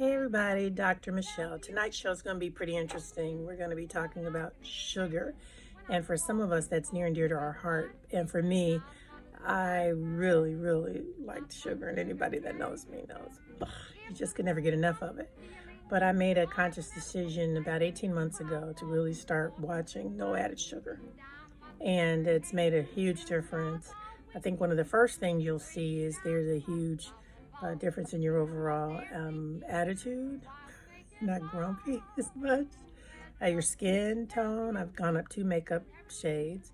Hey everybody, Dr. Michelle. Tonight's show is going to be pretty interesting. We're going to be talking about sugar. And for some of us, that's near and dear to our heart. And for me, I really, really like sugar. And anybody that knows me knows. Ugh, you just can never get enough of it. But I made a conscious decision about 18 months ago to really start watching no added sugar. And it's made a huge difference. I think one of the first things you'll see is there's a huge difference in your overall attitude. Not grumpy as much. Your skin tone, I've gone up 2 makeup shades.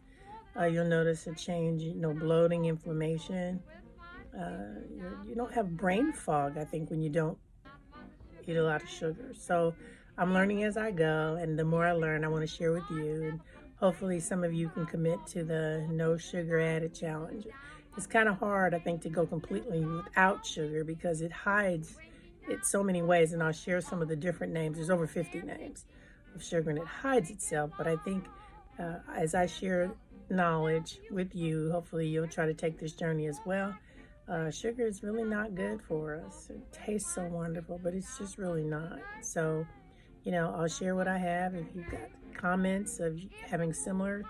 You'll notice a change, bloating, inflammation. You don't have brain fog, I think, when you don't eat a lot of sugar. So I'm learning as I go, and the more I learn, I want to share with you. And hopefully, some of you can commit to the no sugar added challenge. It's kind of hard, I think, to go completely without sugar because it hides it so many ways, and I'll share some of the different names. There's over 50 names of sugar, and it hides itself. But I think as I share knowledge with you, hopefully you'll try to take this journey as well. Sugar is really not good for us. It tastes so wonderful, but it's just really not. So, I'll share what I have. If you've got comments of having similar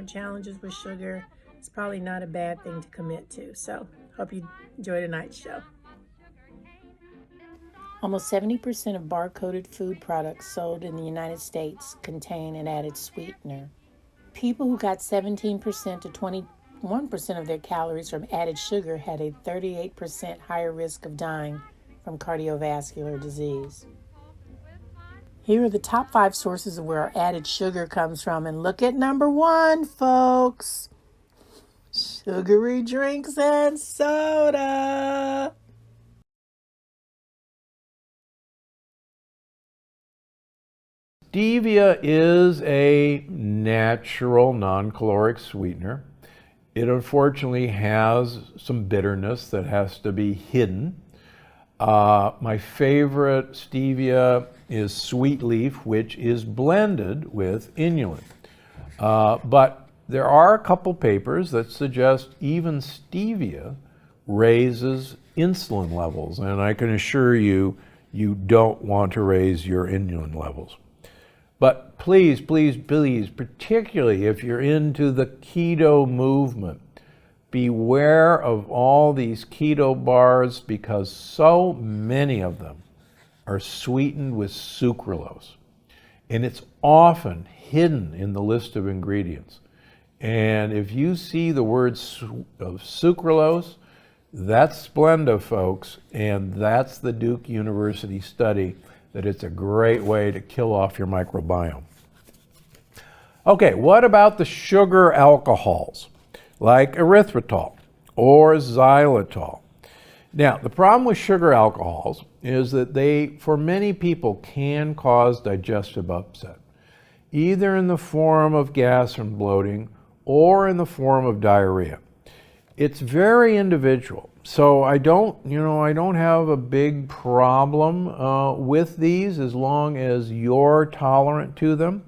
challenges with sugar, it's probably not a bad thing to commit to. So, hope you enjoy tonight's show. Almost 70% of bar-coded food products sold in the United States contain an added sweetener. People who got 17% to 21% of their calories from added sugar had a 38% higher risk of dying from cardiovascular disease. Here are the top 5 sources of where our added sugar comes from. And look at number 1, folks. Sugary drinks and soda. Stevia is a natural non-caloric sweetener. It unfortunately has some bitterness that has to be hidden. My favorite stevia is Sweet Leaf, which is blended with inulin. But there are a couple papers that suggest even stevia raises insulin levels, and I can assure you, you don't want to raise your inulin levels. But please, please, please, particularly if you're into the keto movement, beware of all these keto bars because so many of them are sweetened with sucralose. And it's often hidden in the list of ingredients. And if you see the word of sucralose, that's Splenda, folks, and that's the Duke University study that it's a great way to kill off your microbiome. Okay, what about the sugar alcohols, like erythritol or xylitol? Now, the problem with sugar alcohols is that they, for many people, can cause digestive upset, either in the form of gas and bloating or in the form of diarrhea. It's very individual. So I don't have a big problem with these as long as you're tolerant to them.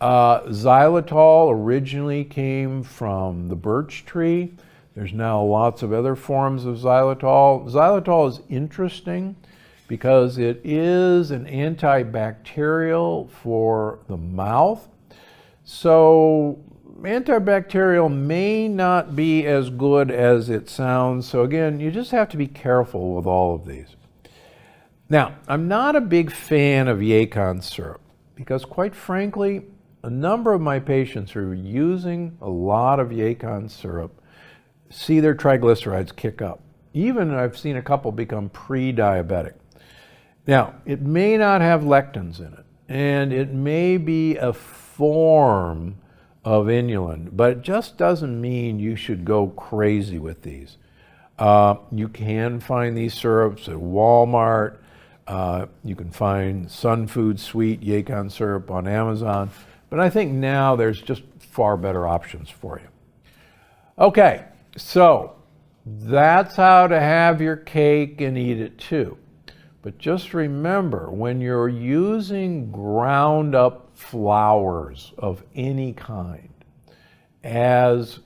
Xylitol originally came from the birch tree. There's now lots of other forms of xylitol. Xylitol is interesting because it is an antibacterial for the mouth. So antibacterial may not be as good as it sounds. So again, you just have to be careful with all of these. Now, I'm not a big fan of Yacon syrup because quite frankly, a number of my patients who are using a lot of Yacon syrup see their triglycerides kick up. Even I've seen a couple become pre-diabetic. Now, it may not have lectins in it, and it may be a form of inulin, but it just doesn't mean you should go crazy with these. You can find these syrups at Walmart. You can find Sun Food Sweet Yacon syrup on Amazon, but I think now there's just far better options for you. Okay, so that's how to have your cake and eat it too. But just remember, when you're using ground up flours of any kind as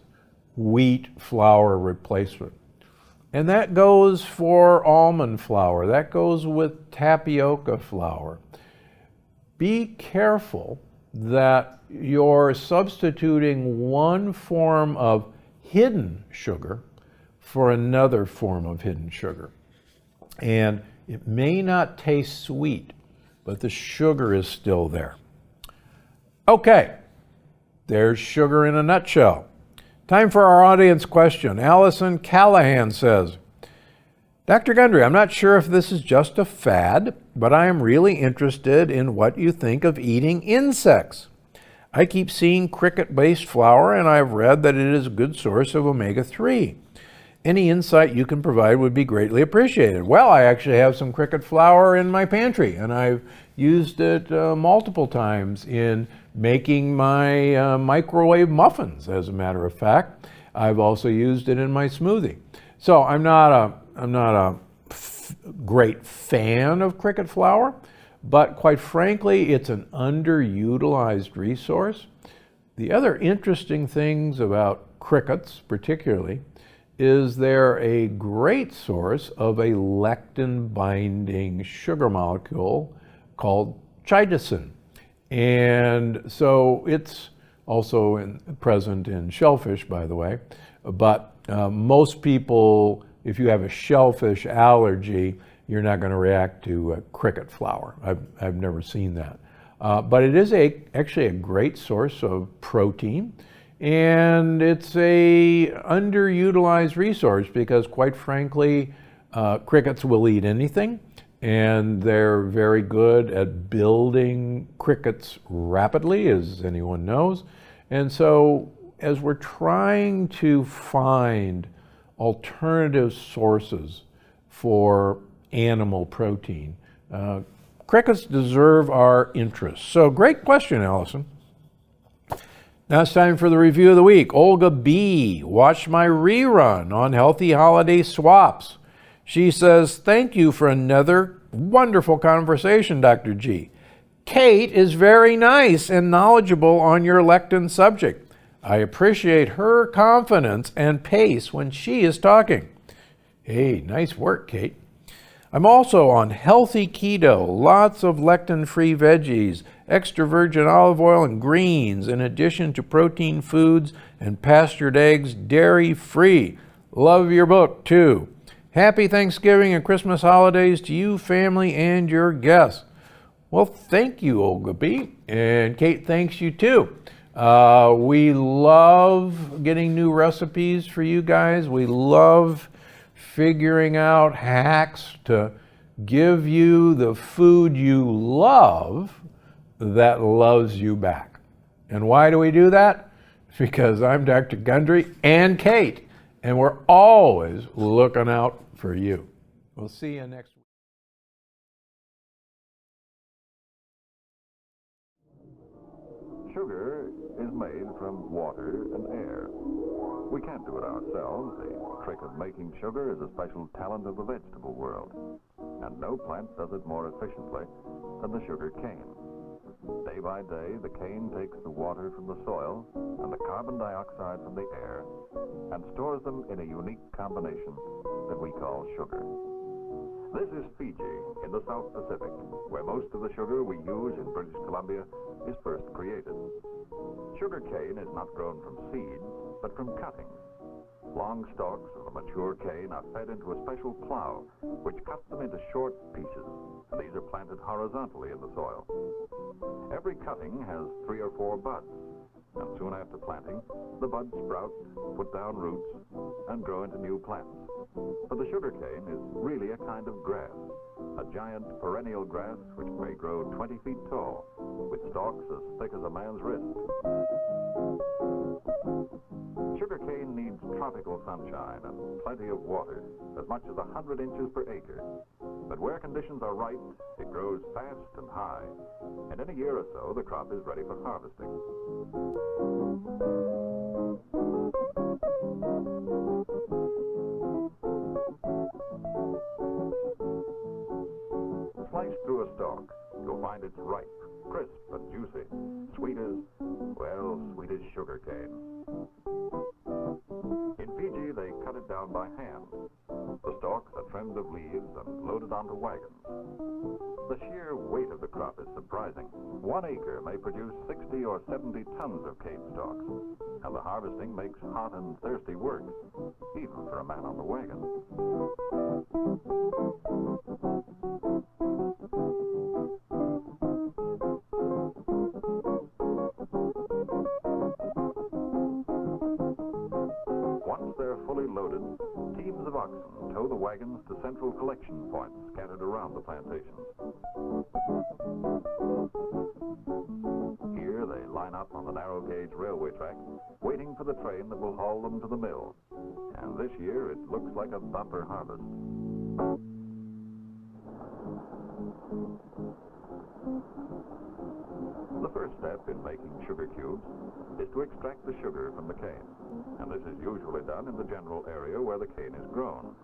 wheat flour replacement, And that goes for almond flour. That goes with tapioca flour. Be careful that you're substituting one form of hidden sugar for another form of hidden sugar. And it may not taste sweet, but the sugar is still there. Okay, there's sugar in a nutshell. Time for our audience question. Allison Callahan says, Dr. Gundry, I'm not sure if this is just a fad, but I am really interested in what you think of eating insects. I keep seeing cricket-based flour, and I've read that it is a good source of omega-3. Any insight you can provide would be greatly appreciated. Well, I actually have some cricket flour in my pantry, and I've used it multiple times in making my microwave muffins, as a matter of fact. I've also used it in my smoothie. So I'm not a great fan of cricket flour, but quite frankly, it's an underutilized resource. The other interesting things about crickets, particularly, is they're a great source of a lectin-binding sugar molecule called chitosan. And so it's also present in shellfish, by the way. But most people, if you have a shellfish allergy, you're not going to react to cricket flour. I've never seen that. But it is actually a great source of protein. And it's a underutilized resource because, quite frankly, crickets will eat anything, and they're very good at building crickets rapidly, as anyone knows. And so, as we're trying to find alternative sources for animal protein, crickets deserve our interest. So, great question, Allison. Now it's time for the review of the week. Olga B. watched my rerun on Healthy Holiday Swaps. She says, thank you for another wonderful conversation, Dr. G. Kate is very nice and knowledgeable on your lectin subject. I appreciate her confidence and pace when she is talking. Hey, nice work, Kate. I'm also on healthy keto, lots of lectin-free veggies, extra virgin olive oil and greens, in addition to protein foods and pastured eggs, dairy-free. Love your book, too. Happy Thanksgiving and Christmas holidays to you, family, and your guests. Well, thank you, Olga B. And Kate, thanks you, too. We love getting new recipes for you guys. We love figuring out hacks to give you the food you love that loves you back. And why do we do that? Because I'm Dr. Gundry and Kate, and we're always looking out for you. We'll see you next week. Sugar is made from water and air. We can't do it ourselves. The trick of making sugar is a special talent of the vegetable world. And no plant does it more efficiently than the sugar cane. Day by day, the cane takes the water from the soil and the carbon dioxide from the air and stores them in a unique combination that we call sugar. This is Fiji in the South Pacific, where most of the sugar we use in British Columbia is first created. Sugar cane is not grown from seeds, but from cuttings. Long stalks of the mature cane are fed into a special plow, which cuts them into short pieces, and these are planted horizontally in the soil. Every cutting has 3 or 4 buds, and soon after planting, the buds sprout, put down roots, and grow into new plants. But the sugar cane is really a kind of grass, a giant perennial grass which may grow 20 feet tall, with stalks as thick as a man's wrist. Sugarcane needs tropical sunshine and plenty of water, as much as 100 inches per acre. But where conditions are right, it grows fast and high, and in a year or so, the crop is ready for harvesting. Slice through a stalk, you'll find it's ripe, crisp and juicy, sweet as sugar cane. In Fiji, they cut it down by hand. trimmed of leaves and loaded onto wagons. The sheer weight of the crop is surprising. 1 acre may produce 60 or 70 tons of cane stalks, and the harvesting makes hot and thirsty work, even for a man on the wagon. Once they're fully loaded, teams of oxen tow the wagons to central collection points scattered around the plantations. Here they line up on the narrow gauge railway track, waiting for the train that will haul them to the mill. And this year it looks like a bumper harvest. The first step in making sugar cubes is to extract the sugar from the cane, and this is usually done in the general area where the cane is grown.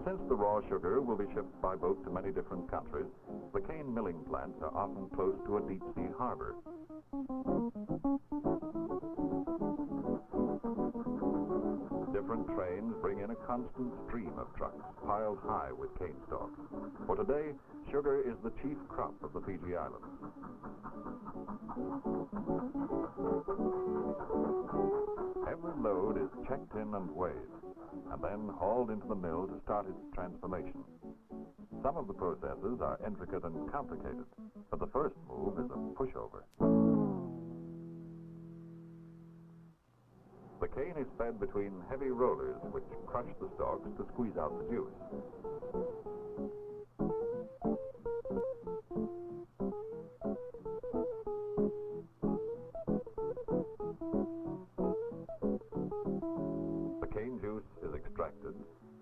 Since the raw sugar will be shipped by boat to many different countries, the cane milling plants are often close to a deep-sea harbor. Different trains bring in a constant stream of trucks piled high with cane stalks. For today, sugar is the chief crop of the Fiji Islands. Every load is checked in and weighed, and then hauled into the mill to start its transformation. Some of the processes are intricate and complicated, but the first move is a pushover. The cane is fed between heavy rollers which crush the stalks to squeeze out the juice. The cane juice is extracted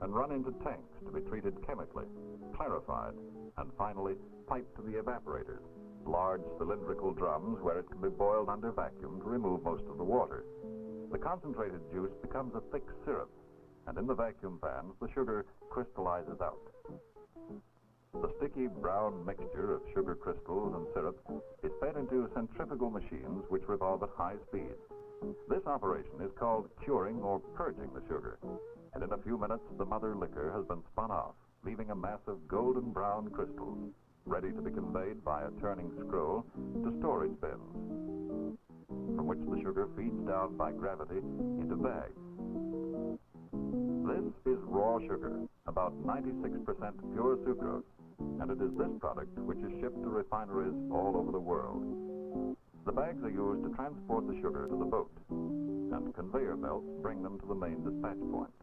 and run into tanks to be treated chemically, clarified, and finally piped to the evaporators, large cylindrical drums where it can be boiled under vacuum to remove most of the water. The concentrated juice becomes a thick syrup, and in the vacuum pans, the sugar crystallizes out. The sticky brown mixture of sugar crystals and syrup is fed into centrifugal machines which revolve at high speed. This operation is called curing or purging the sugar, and in a few minutes the mother liquor has been spun off, leaving a mass of golden brown crystals, ready to be conveyed by a turning scroll to storage bins, from which the sugar feeds down by gravity into bags. This is raw sugar, about 96% pure sucrose, and it is this product which is shipped to refineries all over the world. The bags are used to transport the sugar to the boat, and conveyor belts bring them to the main dispatch point.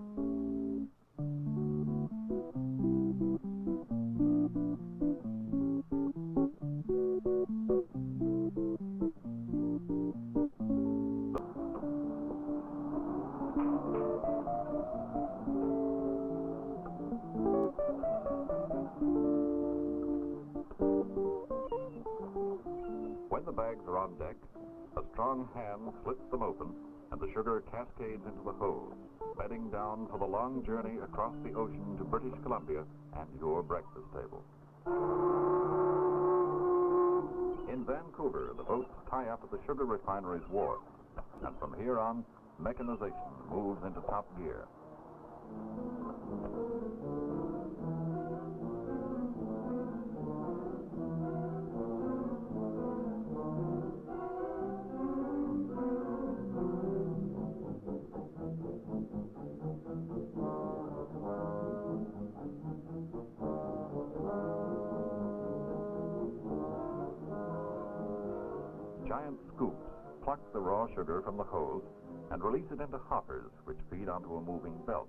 When the bags are on deck, a strong hand slits them open and the sugar cascades into the holds, bedding down for the long journey across the ocean to British Columbia and your breakfast table. In Vancouver, the boats tie up at the sugar refinery's wharf, and from here on, mechanization moves into top gear. Giant scoops pluck the raw sugar from the hulls and release it into hoppers which feed onto a moving belt.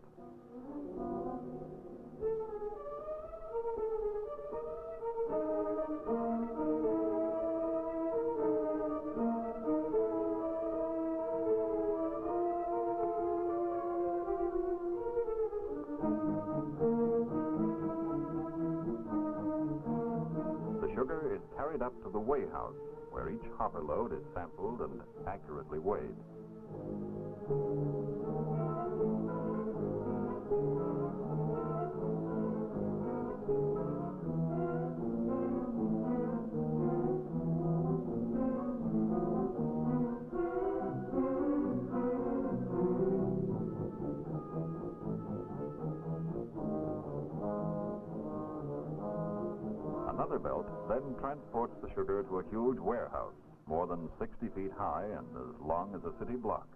The sugar is carried up to the weigh house, where each hopper load is sampled and accurately weighed. conveyor belt then transports the sugar to a huge warehouse, more than 60 feet high and as long as a city block.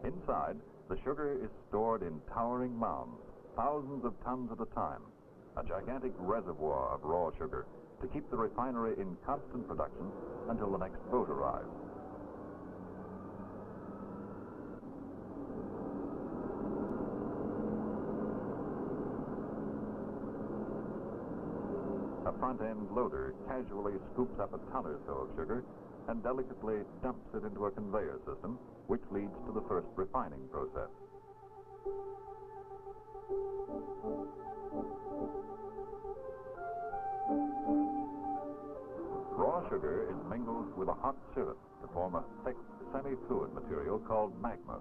Inside, the sugar is stored in towering mounds, thousands of tons at a time, a gigantic reservoir of raw sugar to keep the refinery in constant production until the next boat arrives. A front-end loader casually scoops up a ton or so of sugar and delicately dumps it into a conveyor system, which leads to the first refining process. Raw sugar is mingled with a hot syrup to form a thick, semi-fluid material called magma.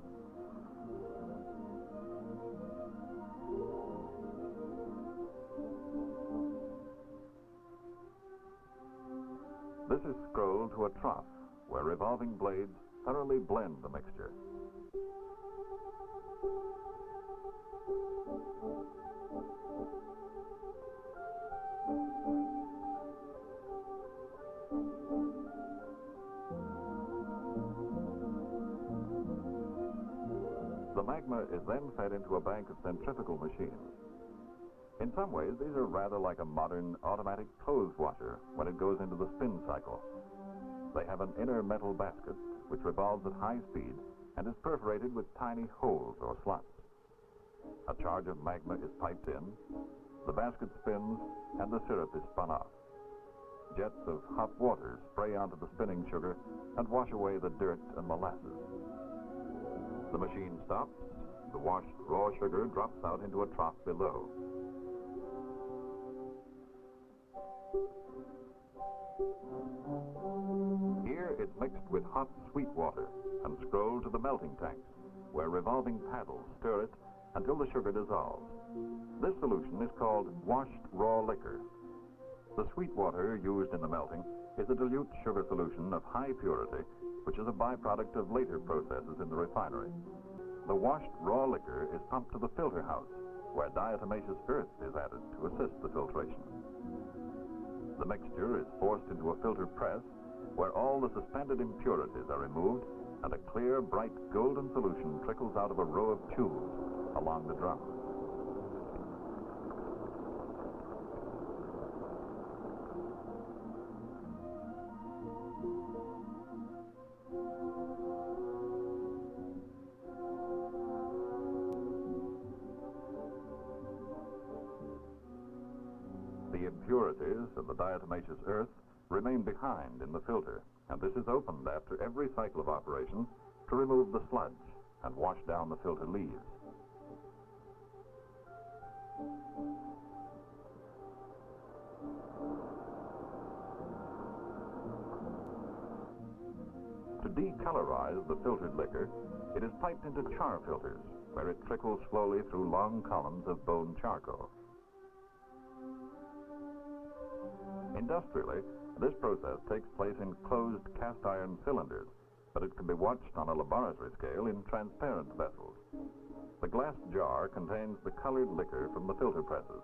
This is scrolled to a trough where revolving blades thoroughly blend the mixture. The magma is then fed into a bank of centrifugal machines. In some ways, these are rather like a modern automatic clothes washer when it goes into the spin cycle. They have an inner metal basket which revolves at high speed and is perforated with tiny holes or slots. A charge of magma is piped in, the basket spins, and the syrup is spun off. Jets of hot water spray onto the spinning sugar and wash away the dirt and molasses. The machine stops, the washed raw sugar drops out into a trough below. Here it's mixed with hot sweet water and scrolled to the melting tanks, where revolving paddles stir it until the sugar dissolves. This solution is called washed raw liquor. The sweet water used in the melting is a dilute sugar solution of high purity, which is a byproduct of later processes in the refinery. The washed raw liquor is pumped to the filter house, where diatomaceous earth is added to assist the filtration. The mixture is forced into a filter press, where all the suspended impurities are removed and a clear, bright golden solution trickles out of a row of tubes along the drum. The impurities of the diatomaceous earth remain behind in the filter, and this is opened after every cycle of operations to remove the sludge and wash down the filter leaves. To decolorize the filtered liquor, it is piped into char filters, where it trickles slowly through long columns of bone charcoal. Industrially, this process takes place in closed cast iron cylinders, but it can be watched on a laboratory scale in transparent vessels. The glass jar contains the colored liquor from the filter presses.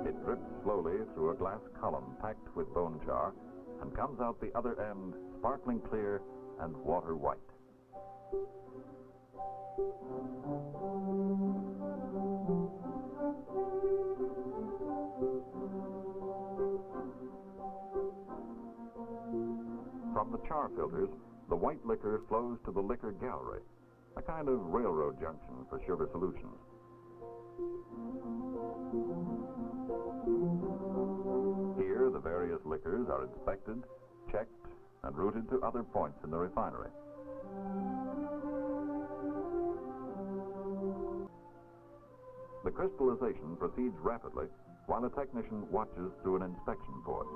It drips slowly through a glass column packed with bone char and comes out the other end sparkling clear and water white. From the char filters, the white liquor flows to the liquor gallery, a kind of railroad junction for sugar solutions. Here, the various liquors are inspected, checked, and routed to other points in the refinery. The crystallization proceeds rapidly while a technician watches through an inspection port.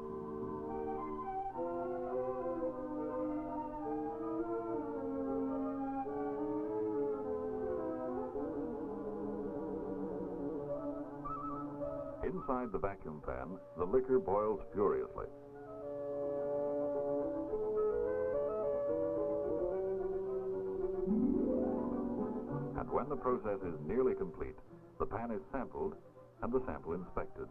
Inside the vacuum pan, the liquor boils furiously. And when the process is nearly complete, the pan is sampled and the sample inspected.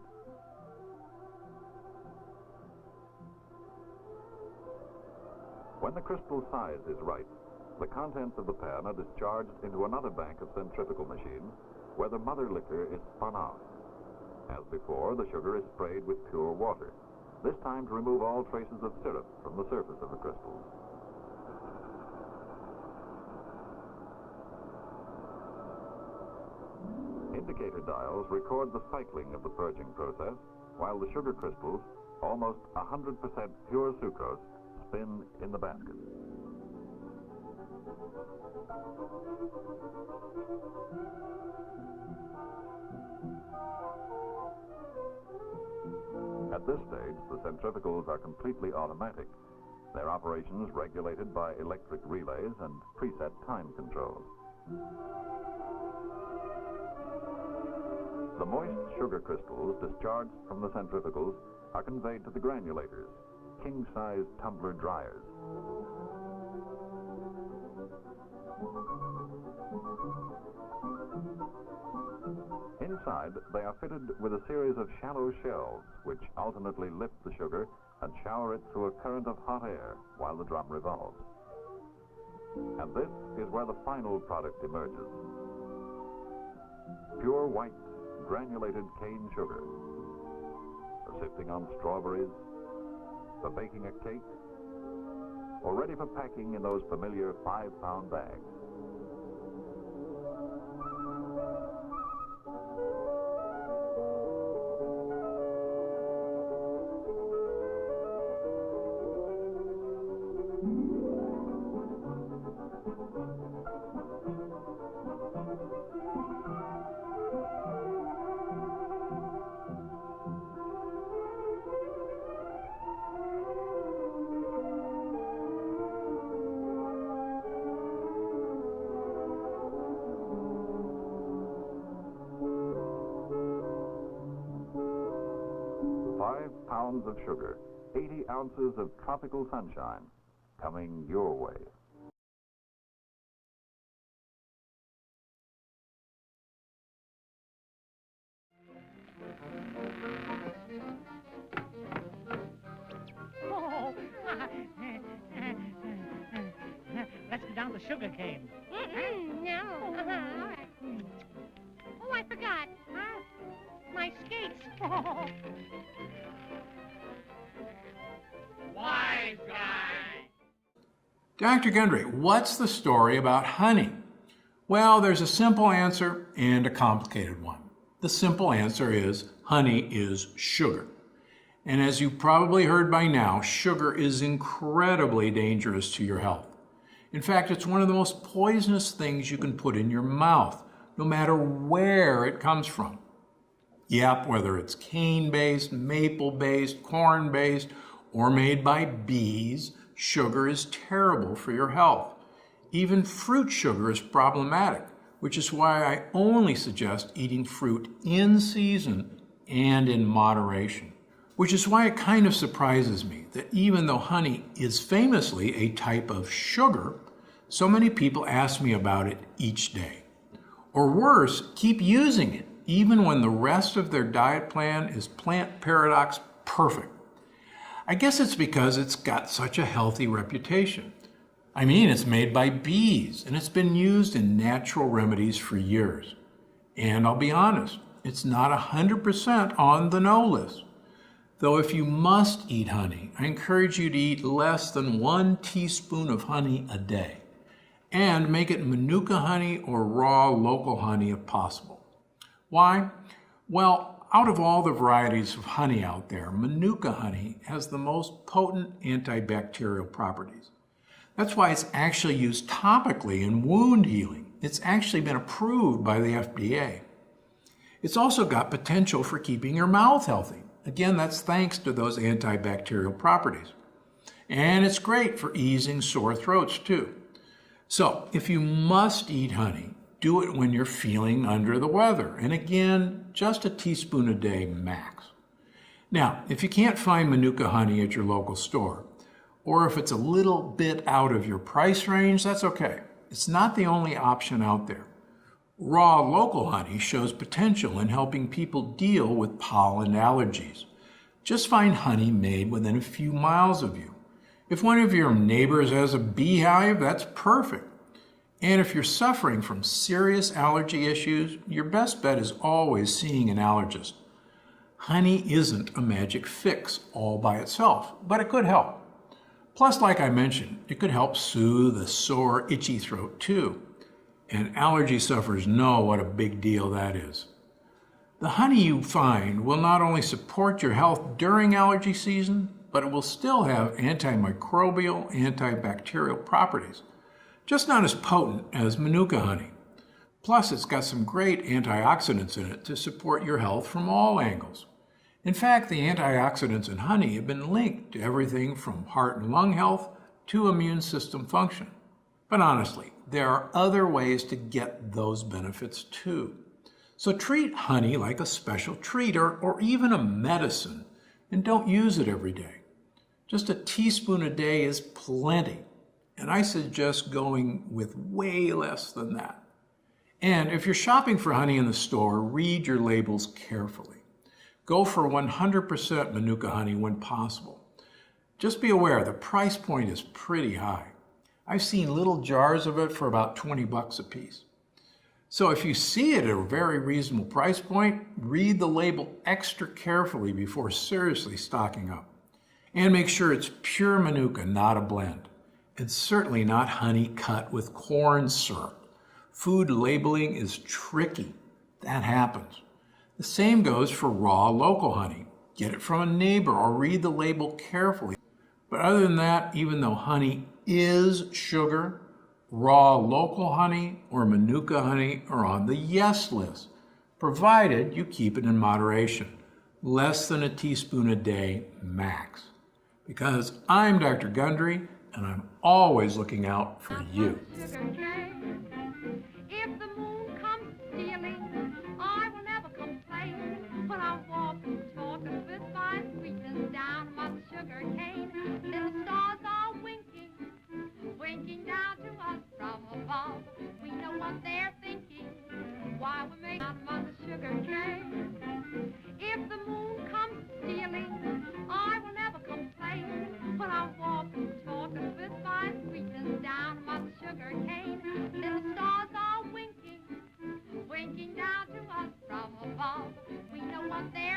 When the crystal size is right, the contents of the pan are discharged into another bank of centrifugal machines where the mother liquor is spun out. As before, the sugar is sprayed with pure water, this time to remove all traces of syrup from the surface of the crystals. Indicator dials record the cycling of the purging process, while the sugar crystals, almost 100% pure sucrose, spin in the basket. At this stage, the centrifugals are completely automatic, their operations regulated by electric relays and preset time controls. The moist sugar crystals discharged from the centrifugals are conveyed to the granulators, king-size tumbler dryers. Inside, they are fitted with a series of shallow shelves which alternately lift the sugar and shower it through a current of hot air while the drum revolves. And this is where the final product emerges. Pure white, granulated cane sugar. For sifting on strawberries, for baking a cake, or ready for packing in those familiar 5-pound bags. Pounds of sugar, 80 ounces of tropical sunshine, coming your way. Oh, let's go down the sugar cane. No. All right. Oh, I forgot. My skates. Wise guy. Dr. Gundry, what's the story about honey? Well, there's a simple answer and a complicated one. The simple answer is honey is sugar. And as you've probably heard by now, sugar is incredibly dangerous to your health. In fact, it's one of the most poisonous things you can put in your mouth, no matter where it comes from. Yep, whether it's cane-based, maple-based, corn-based, or made by bees, sugar is terrible for your health. Even fruit sugar is problematic, which is why I only suggest eating fruit in season and in moderation. Which is why it kind of surprises me that even though honey is famously a type of sugar, so many people ask me about it each day. Or worse, keep using it even when the rest of their diet plan is plant paradox perfect. I guess it's because it's got such a healthy reputation. I mean, it's made by bees, and it's been used in natural remedies for years. And I'll be honest, it's not 100% on the no list. Though if you must eat honey, I encourage you to eat less than 1 teaspoon of honey a day. And make it Manuka honey or raw local honey if possible. Why? Well, out of all the varieties of honey out there, Manuka honey has the most potent antibacterial properties. That's why it's actually used topically in wound healing. It's actually been approved by the FDA. It's also got potential for keeping your mouth healthy. Again, that's thanks to those antibacterial properties. And it's great for easing sore throats too. So, if you must eat honey, Do it when you're feeling under the weather. And again, just a teaspoon a day max. Now, if you can't find Manuka honey at your local store, or if it's a little bit out of your price range, that's okay. It's not the only option out there. Raw local honey shows potential in helping people deal with pollen allergies. Just find honey made within a few miles of you. If one of your neighbors has a beehive, that's perfect. And if you're suffering from serious allergy issues, your best bet is always seeing an allergist. Honey isn't a magic fix all by itself, but it could help. Plus, like I mentioned, it could help soothe a sore, itchy throat too. And allergy sufferers know what a big deal that is. The honey you find will not only support your health during allergy season, but it will still have antimicrobial, antibacterial properties, just not as potent as Manuka honey. Plus, it's got some great antioxidants in it to support your health from all angles. In fact, the antioxidants in honey have been linked to everything from heart and lung health to immune system function. But honestly, there are other ways to get those benefits too. So treat honey like a special treat or even a medicine, and don't use it every day. Just a teaspoon a day is plenty, and I suggest going with way less than that. And if you're shopping for honey in the store, read your labels carefully. Go for 100% Manuka honey when possible. Just be aware the price point is pretty high. I've seen little jars of it for about $20 a piece. So if you see it at a very reasonable price point, read the label extra carefully before seriously stocking up. And make sure it's pure Manuka, not a blend. It's certainly not honey cut with corn syrup. Food labeling is tricky. That happens. The same goes for raw local honey. Get it from a neighbor or read the label carefully. But other than that, even though honey is sugar, raw local honey or Manuka honey are on the yes list, provided you keep it in moderation, less than a teaspoon a day max. Because I'm Dr. Gundry, and I'm always looking out for you. If the moon comes stealing, I will never complain. When I'm walking, talking with my sweetness down my sugar cane, little stars are winking, winking down to us from above. We know what they're thinking while we're making out on the sugar cane. If the moon comes stealing, I will never complain. When I'm walking, talking with my sweetness down my sugar cane, little stars are winking, winking down to us from above. We know what they're